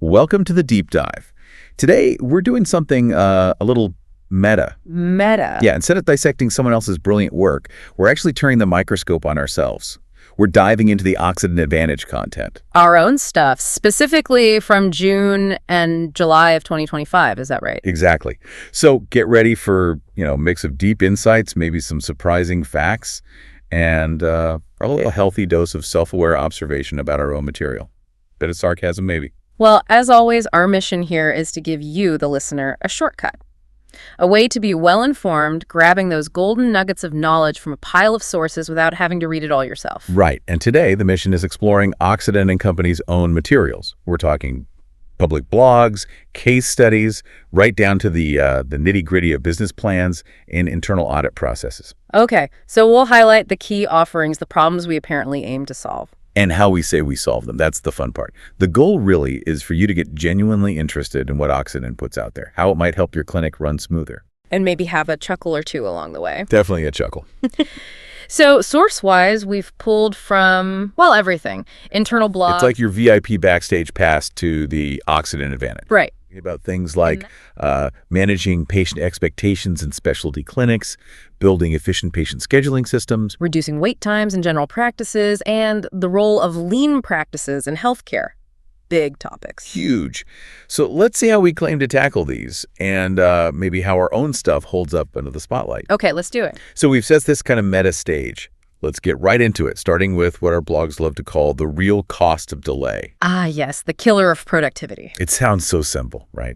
Welcome to the deep dive. Today, we're doing something a little meta. Meta? Yeah, instead of dissecting someone else's brilliant work, we're actually turning the microscope on ourselves. We're diving into the Occiden Advantage content. Our own stuff, specifically from June and July of 2025, is that right? Exactly. So get ready for, a mix of deep insights, maybe some surprising facts, and a little healthy dose of self-aware observation about our own material. Bit of sarcasm, maybe. Well, as always, our mission here is to give you, the listener, a shortcut. A way to be well-informed, grabbing those golden nuggets of knowledge from a pile of sources without having to read it all yourself. Right. And today, the mission is exploring Occiden and Company's own materials. We're talking public blogs, case studies, right down to the nitty-gritty of business plans and internal audit processes. Okay, so we'll highlight the key offerings, the problems we apparently aim to solve. And how we say we solve them. That's the fun part. The goal really is for you to get genuinely interested in what Occiden puts out there, how it might help your clinic run smoother. And maybe have a chuckle or two along the way. Definitely a chuckle. So source-wise, we've pulled from, everything. Internal blogs. It's like your VIP backstage pass to the Occiden Advantage. Right. About things like managing patient expectations in specialty clinics, building efficient patient scheduling systems, reducing wait times in general practices, and the role of lean practices in healthcare. Big topics. Huge. So let's see how we claim to tackle these and maybe how our own stuff holds up under the spotlight. Okay, let's do it. So we've set this kind of meta stage. Let's get right into it, starting with what our blogs love to call the real cost of delay. Ah, yes, the killer of productivity. It sounds so simple, right?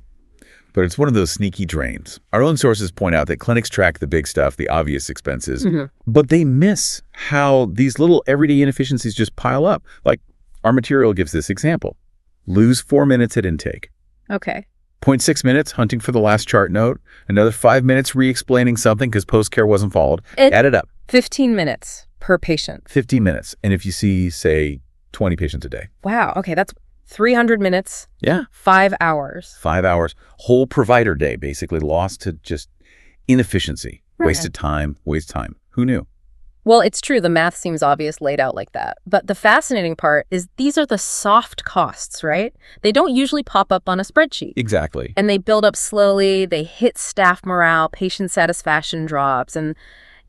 But it's one of those sneaky drains. Our own sources point out that clinics track the big stuff, the obvious expenses, but they miss how these little everyday inefficiencies just pile up. Like our material gives this example. Lose 4 minutes at intake. Okay. 0.6 minutes hunting for the last chart note. Another 5 minutes re-explaining something because post-care wasn't followed. Add it up. 15 minutes per patient. 50 minutes. And if you see, say, 20 patients a day. Wow. Okay, that's 300 minutes. Yeah. 5 hours. 5 hours. Whole provider day basically lost to just inefficiency. Right. Wasted time, waste time. Who knew? Well, it's true. The math seems obvious laid out like that. But the fascinating part is these are the soft costs, right? They don't usually pop up on a spreadsheet. Exactly. And they build up slowly. They hit staff morale, patient satisfaction drops, and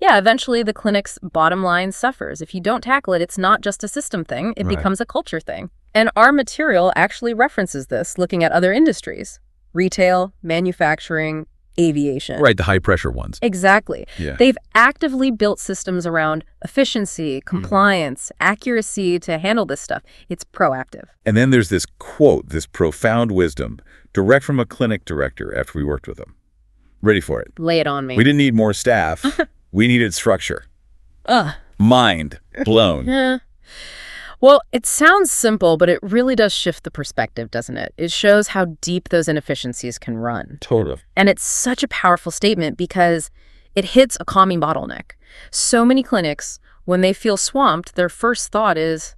eventually the clinic's bottom line suffers. If you don't tackle it, it's not just a system thing. It becomes a culture thing. And our material actually references this, looking at other industries: retail, manufacturing, aviation. Right, the high-pressure ones. Exactly. Yeah. They've actively built systems around efficiency, compliance, accuracy to handle this stuff. It's proactive. And then there's this quote, this profound wisdom, direct from a clinic director after we worked with them. Ready for it. Lay it on me. We didn't need more staff. We needed structure. Mind blown. Yeah. Well, it sounds simple, but it really does shift the perspective, doesn't it? It shows how deep those inefficiencies can run. Totally. And it's such a powerful statement because it hits a calming bottleneck. So many clinics, when they feel swamped, their first thought is,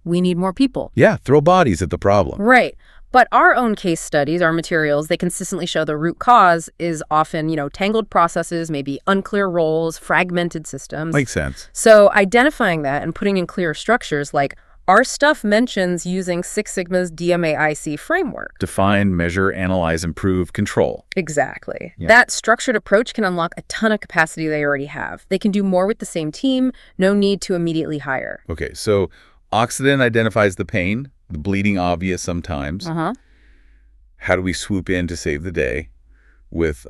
we need more people. Yeah, throw bodies at the problem. Right. But our own case studies, our materials, they consistently show the root cause is often, tangled processes, maybe unclear roles, fragmented systems. Makes sense. So identifying that and putting in clear structures, like our stuff mentions using Six Sigma's DMAIC framework. Define, measure, analyze, improve, control. Exactly. Yeah. That structured approach can unlock a ton of capacity they already have. They can do more with the same team, no need to immediately hire. Okay, so Occiden identifies the pain, the bleeding obvious sometimes. How do we swoop in to save the day with,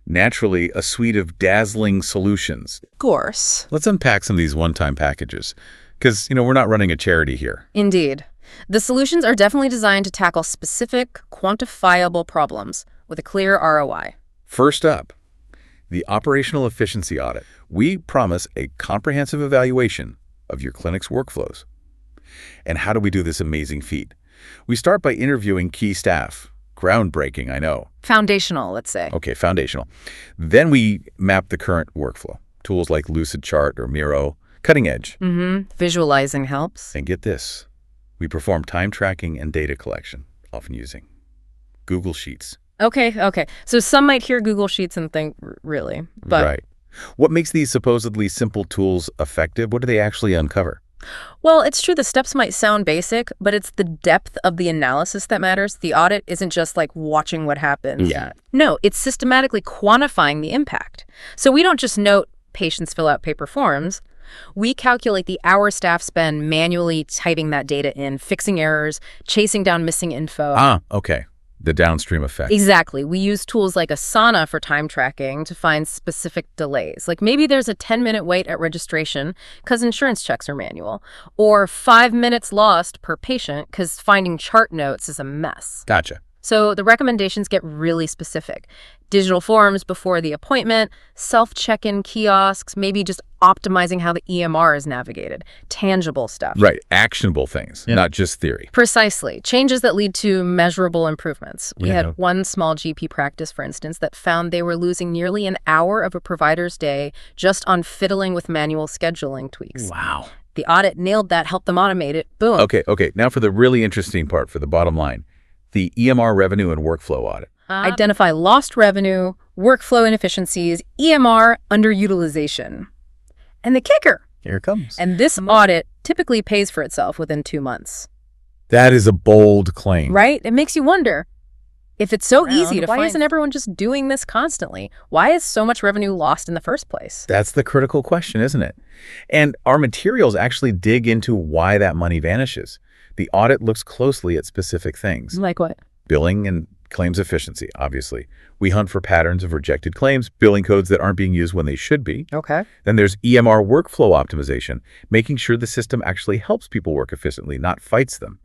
naturally, a suite of dazzling solutions? Of course. Let's unpack some of these one-time packages because, we're not running a charity here. Indeed. The solutions are definitely designed to tackle specific, quantifiable problems with a clear ROI. First up, the operational efficiency audit. We promise a comprehensive evaluation of your clinic's workflows. And how do we do this amazing feat? We start by interviewing key staff. Groundbreaking, I know. Foundational, let's say. Okay, foundational. Then we map the current workflow. Tools like Lucidchart or Miro, cutting edge. Visualizing helps. And get this, we perform time tracking and data collection, often using Google Sheets. Okay. So some might hear Google Sheets and think, really? But Right. What makes these supposedly simple tools effective? What do they actually uncover? Well, it's true the steps might sound basic, but it's the depth of the analysis that matters. The audit isn't just like watching what happens. Yeah. No, it's systematically quantifying the impact. So we don't just note patients fill out paper forms. We calculate the hours staff spend manually typing that data in, fixing errors, chasing down missing info. Okay. The downstream effect. Exactly. We use tools like Asana for time tracking to find specific delays. Like maybe there's a 10-minute wait at registration because insurance checks are manual, or 5 minutes lost per patient because finding chart notes is a mess. Gotcha. So the recommendations get really specific. Digital forms before the appointment, self-check-in kiosks, maybe just optimizing how the EMR is navigated. Tangible stuff. Right. Actionable things, not just theory. Precisely. Changes that lead to measurable improvements. We had one small GP practice, for instance, that found they were losing nearly an hour of a provider's day just on fiddling with manual scheduling tweaks. Wow. The audit nailed that, helped them automate it. Boom. Okay. Now for the really interesting part, for the bottom line. The EMR revenue and workflow audit. Identify lost revenue, workflow inefficiencies, EMR underutilization. And the kicker. Here it comes. And this audit typically pays for itself within 2 months. That is a bold claim. Right? It makes you wonder, if it's so easy to why find, isn't isn't everyone just doing this constantly? Why is so much revenue lost in the first place? That's the critical question, isn't it? And our materials actually dig into why that money vanishes. The audit looks closely at specific things. Like what? Billing and claims efficiency, obviously. We hunt for patterns of rejected claims, billing codes that aren't being used when they should be. Okay. Then there's EMR workflow optimization, making sure the system actually helps people work efficiently, not fights them.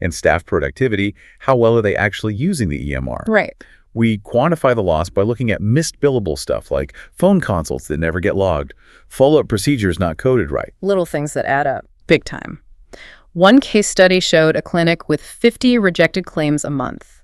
And staff productivity, how well are they actually using the EMR? Right. We quantify the loss by looking at missed billable stuff like phone consults that never get logged, follow-up procedures not coded right. Little things that add up. Big time. One case study showed a clinic with 50 rejected claims a month,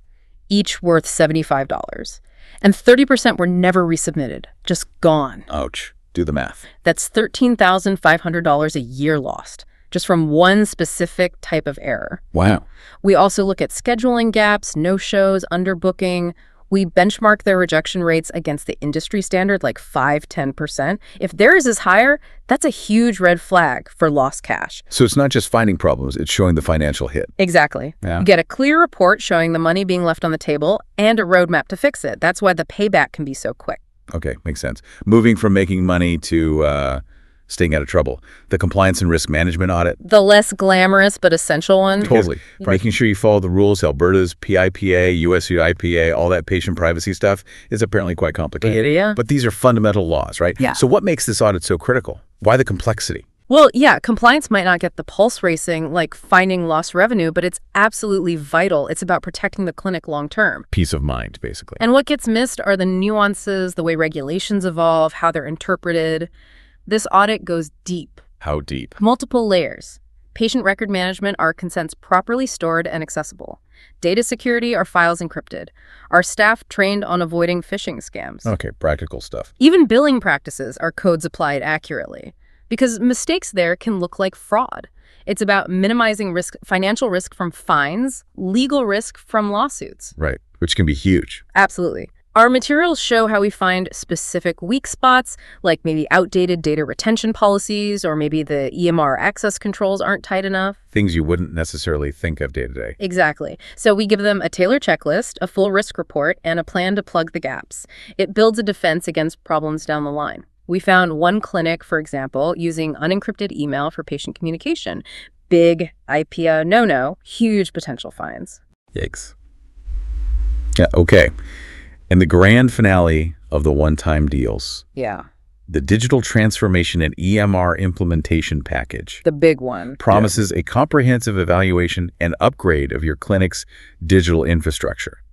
each worth $75. And 30% were never resubmitted, just gone. Ouch. Do the math. That's $13,500 a year lost, just from one specific type of error. Wow. We also look at scheduling gaps, no-shows, underbooking. We benchmark their rejection rates against the industry standard, like 5–10%. If theirs is higher, that's a huge red flag for lost cash. So it's not just finding problems, it's showing the financial hit. Exactly. Yeah. You get a clear report showing the money being left on the table and a roadmap to fix it. That's why the payback can be so quick. Okay, makes sense. Moving from making money to staying out of trouble. The compliance and risk management audit. The less glamorous but essential one. Totally. Making sure you follow the rules, Alberta's PIPA, USU IPA, all that patient privacy stuff is apparently quite complicated. Yeah. But these are fundamental laws, right? Yeah. So what makes this audit so critical? Why the complexity? Well, yeah, compliance might not get the pulse racing like finding lost revenue, but it's absolutely vital. It's about protecting the clinic long term. Peace of mind, basically. And what gets missed are the nuances, the way regulations evolve, how they're interpreted. This audit goes deep. How deep? Multiple layers. Patient record management, are consents properly stored and accessible? Data security, are files encrypted? Are staff trained on avoiding phishing scams? Okay, practical stuff. Even billing practices, are codes applied accurately? Because mistakes there can look like fraud. It's about minimizing risk, financial risk from fines, legal risk from lawsuits. Right, which can be huge. Absolutely. Our materials show how we find specific weak spots, like maybe outdated data retention policies, or maybe the EMR access controls aren't tight enough. Things you wouldn't necessarily think of day to day. Exactly. So we give them a tailored checklist, a full risk report, and a plan to plug the gaps. It builds a defense against problems down the line. We found one clinic, for example, using unencrypted email for patient communication. Big IPA no-no, huge potential fines. Yikes. Yeah, okay. And the grand finale of the one-time deals, Yeah, the digital transformation and EMR implementation package, the big one. promises a comprehensive evaluation and upgrade of your clinic's digital infrastructure.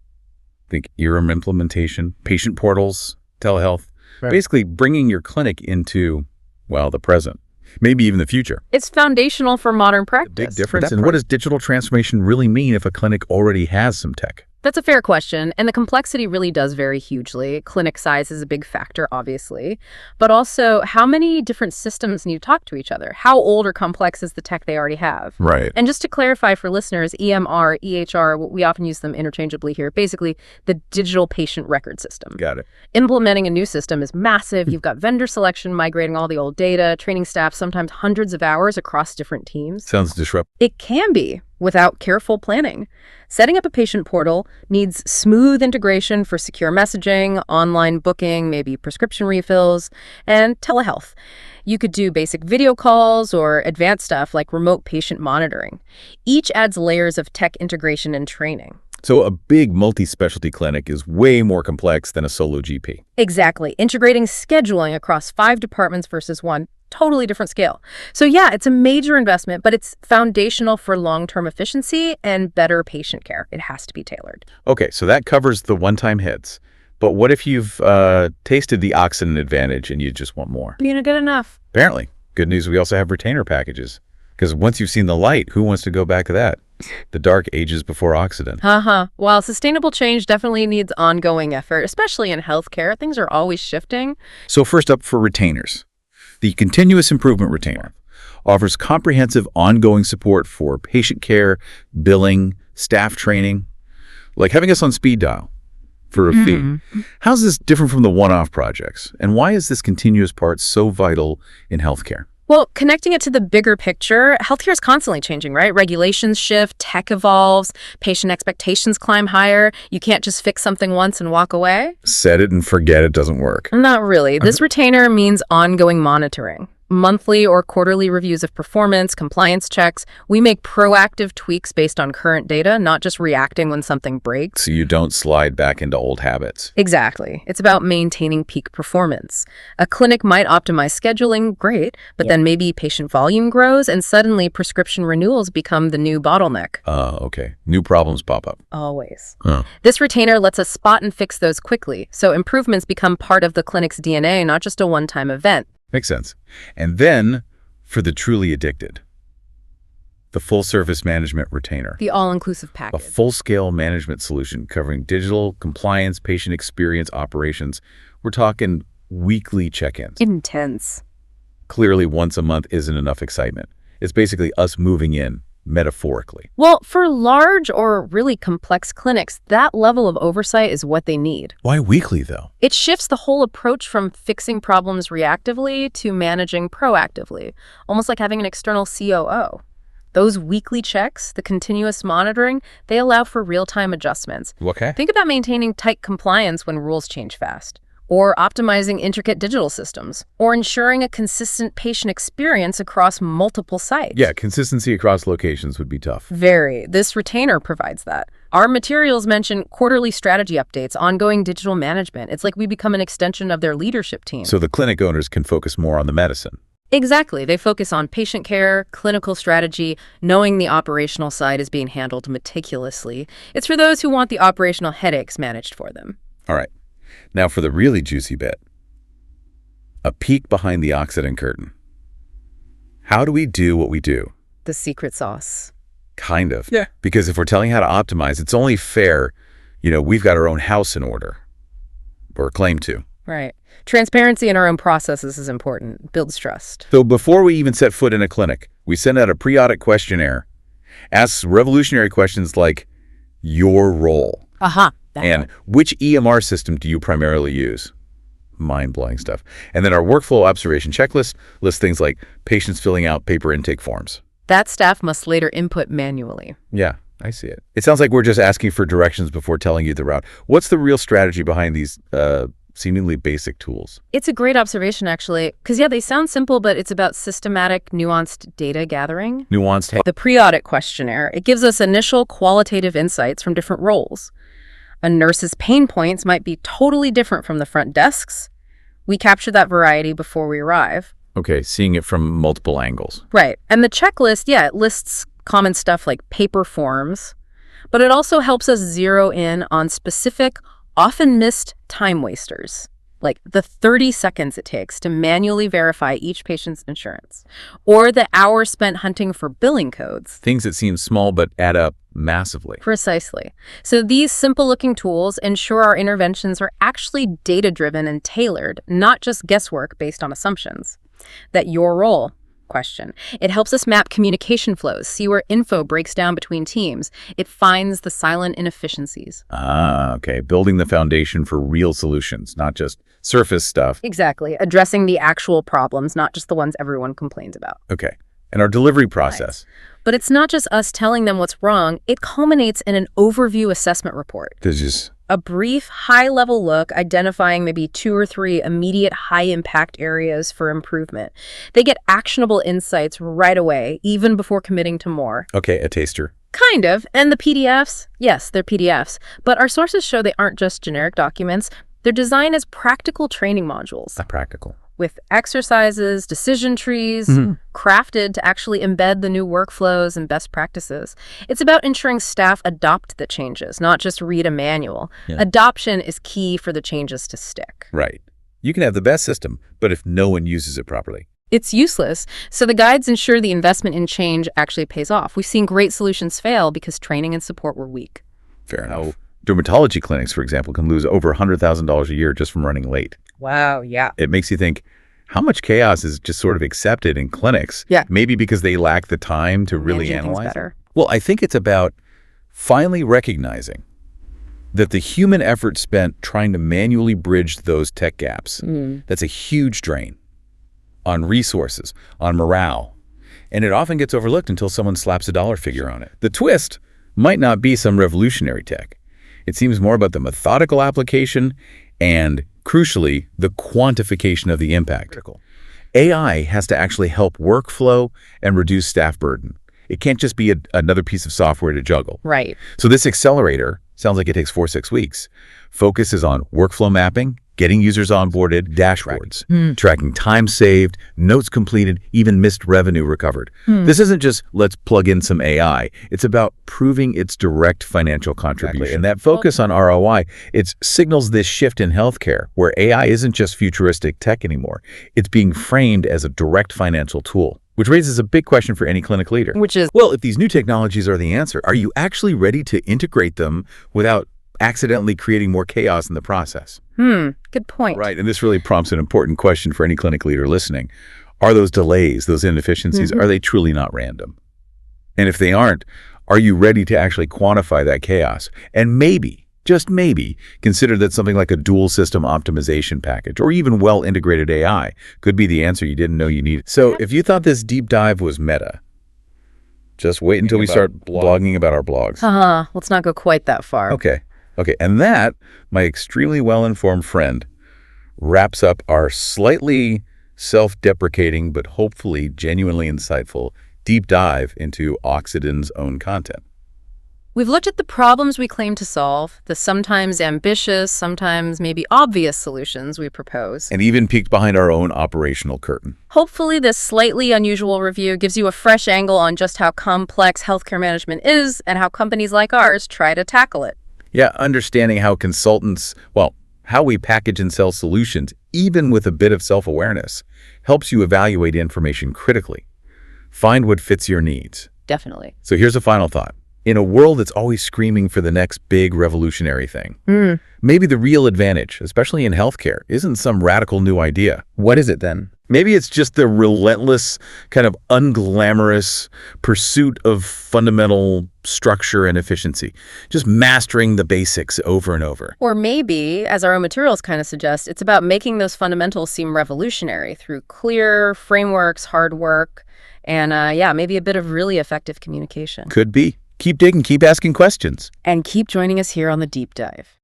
Think ERM implementation, patient portals, telehealth, basically bringing your clinic into, well, the present, maybe even the future. It's foundational for modern practice. Big difference. And what does digital transformation really mean if a clinic already has some tech? That's a fair question, and the complexity really does vary hugely. Clinic size is a big factor, obviously, but also how many different systems need to talk to each other? How old or complex is the tech they already have? Right. And just to clarify for listeners, EMR, EHR, we often use them interchangeably here, basically the digital patient record system. Got it. Implementing a new system is massive. You've got vendor selection, migrating all the old data, training staff, sometimes hundreds of hours across different teams. Sounds disruptive. It can be, without careful planning. Setting up a patient portal needs smooth integration for secure messaging, online booking, maybe prescription refills, and telehealth. You could do basic video calls or advanced stuff like remote patient monitoring. Each adds layers of tech integration and training. So a big multi-specialty clinic is way more complex than a solo GP. Exactly. Integrating scheduling across 5 departments versus 1. Totally different scale. So yeah, it's a major investment, but it's foundational for long-term efficiency and better patient care. It has to be tailored. Okay, so that covers the one-time hits. But what if you've tasted the Occiden advantage and you just want more? Being good enough. Apparently. Good news, we also have retainer packages. Because once you've seen the light, who wants to go back to that? The dark ages before Occiden. While sustainable change definitely needs ongoing effort, especially in healthcare, things are always shifting. So first up for retainers. The Continuous Improvement Retainer offers comprehensive ongoing support for patient care, billing, staff training, like having us on speed dial for a fee. How's this different from the one-off projects? And why is this continuous part so vital in healthcare? Well, connecting it to the bigger picture, healthcare is constantly changing, right? Regulations shift, tech evolves, patient expectations climb higher. You can't just fix something once and walk away. Set it and forget it doesn't work. Not really. This retainer means ongoing monitoring. Monthly or quarterly reviews of performance, compliance checks. We make proactive tweaks based on current data, not just reacting when something breaks. So you don't slide back into old habits. Exactly. It's about maintaining peak performance. A clinic might optimize scheduling, great, but then maybe patient volume grows and suddenly prescription renewals become the new bottleneck. Okay. New problems pop up. Always. This retainer lets us spot and fix those quickly, so improvements become part of the clinic's DNA, not just a one-time event. Makes sense. And then, for the truly addicted, the full-service management retainer. The all-inclusive A package. full-scale management solution covering digital, compliance, patient experience, operations. We're talking weekly check-ins. Intense. Clearly, once a month isn't enough excitement. It's basically us moving in, metaphorically. Well, for large or really complex clinics, that level of oversight is what they need. Why weekly, though? It shifts the whole approach from fixing problems reactively to managing proactively, almost like having an external COO. Those weekly checks, the continuous monitoring, they allow for real-time adjustments. Okay. Think about maintaining tight compliance when rules change fast, or optimizing intricate digital systems, or ensuring a consistent patient experience across multiple sites. Yeah, consistency across locations would be tough. Very. This retainer provides that. Our materials mention quarterly strategy updates, ongoing digital management. It's like we become an extension of their leadership team. So the clinic owners can focus more on the medicine. Exactly. They focus on patient care, clinical strategy, knowing the operational side is being handled meticulously. It's for those who want the operational headaches managed for them. All right. Now for the really juicy bit. A peek behind the Occiden curtain. How do we do what we do? The secret sauce. Kind of. Yeah. Because if we're telling how to optimize, it's only fair, we've got our own house in order. Or claim to. Right. Transparency in our own processes is important. Builds trust. So before we even set foot in a clinic, we send out a pre-audit questionnaire. Asks revolutionary questions like, your role. And which EMR system do you primarily use? Mind-blowing stuff. And then our workflow observation checklist lists things like patients filling out paper intake forms. That staff must later input manually. Yeah, I see it. It sounds like we're just asking for directions before telling you the route. What's the real strategy behind these seemingly basic tools? It's a great observation, actually, because, they sound simple, but it's about systematic, nuanced data gathering. Nuanced. The pre-audit questionnaire, it gives us initial qualitative insights from different roles. A nurse's pain points might be totally different from the front desk's. We capture that variety before we arrive. Okay, seeing it from multiple angles. Right. And the checklist, it lists common stuff like paper forms, but it also helps us zero in on specific, often missed time wasters, like the 30 seconds it takes to manually verify each patient's insurance, or the hour spent hunting for billing codes. Things that seem small but add up massively. Precisely. So these simple-looking tools ensure our interventions are actually data-driven and tailored, not just guesswork based on assumptions. That your role question. It helps us map communication flows, see where info breaks down between teams. It finds the silent inefficiencies. Okay. Building the foundation for real solutions, not just surface stuff. Exactly. Addressing the actual problems, not just the ones everyone complains about. Okay. And our delivery process. Right. But it's not just us telling them what's wrong. It culminates in an overview assessment report. There's just A brief, high-level look identifying maybe 2 or 3 immediate high-impact areas for improvement. They get actionable insights right away, even before committing to more. okay, a taster. Kind of. And the PDFs? Yes, they're PDFs. But our sources show they aren't just generic documents. They're designed as practical training modules. Not practical. With exercises, decision trees, crafted to actually embed the new workflows and best practices. It's about ensuring staff adopt the changes, not just read a manual. Yeah. Adoption is key for the changes to stick. Right. You can have the best system, but if no one uses it properly. It's useless, so the guides ensure the investment in change actually pays off. We've seen great solutions fail because training and support were weak. Fair enough. Dermatology clinics, for example, can lose over $100,000 a year just from running late. Wow, yeah. It makes you think, how much chaos is just sort of accepted in clinics? Yeah. Maybe because they lack the time to really Managing things analyze it? better. Well, I think it's about finally recognizing that the human effort spent trying to manually bridge those tech gaps, that's a huge drain on resources, on morale. And it often gets overlooked until someone slaps a dollar figure on it. The twist might not be some revolutionary tech. It seems more about the methodical application and, crucially, the quantification of the impact. AI has to actually help workflow and reduce staff burden. It can't just be another piece of software to juggle. Right. So this accelerator sounds like it takes 4-6 weeks. Focus is on workflow mapping, getting users onboarded, dashboards, tracking time saved, notes completed, even missed revenue recovered. This isn't just let's plug in some AI. It's about proving its direct financial contribution. Exactly. And that focus on ROI, it signals this shift in healthcare where AI isn't just futuristic tech anymore. It's being framed as a direct financial tool. Which raises a big question for any clinic leader. Which is, well, if these new technologies are the answer, are you actually ready to integrate them without accidentally creating more chaos in the process? Good point. Right, and this really prompts an important question for any clinic leader listening. Are those delays, those inefficiencies, are they truly not random? And if they aren't, are you ready to actually quantify that chaos? And maybe, just maybe, consider that something like a dual system optimization package or even well-integrated AI could be the answer you didn't know you needed. So if you thought this deep dive was meta, just wait until we start blogging about our blogs. Let's not go quite that far. Okay. And that, my extremely well-informed friend, wraps up our slightly self-deprecating but hopefully genuinely insightful deep dive into Occiden's own content. We've looked at the problems we claim to solve, the sometimes ambitious, sometimes maybe obvious solutions we propose. And even peeked behind our own operational curtain. Hopefully this slightly unusual review gives you a fresh angle on just how complex healthcare management is and how companies like ours try to tackle it. Yeah, understanding how consultants, how we package and sell solutions, even with a bit of self-awareness, helps you evaluate information critically. Find what fits your needs. Definitely. So here's a final thought. In a world that's always screaming for the next big revolutionary thing, maybe the real advantage, especially in healthcare, isn't some radical new idea. What is it then? Maybe it's just the relentless, kind of unglamorous pursuit of fundamental structure and efficiency, just mastering the basics over and over. Or maybe, as our own materials kind of suggest, it's about making those fundamentals seem revolutionary through clear frameworks, hard work, and maybe a bit of really effective communication. Could be. Keep digging, keep asking questions. And keep joining us here on The Deep Dive.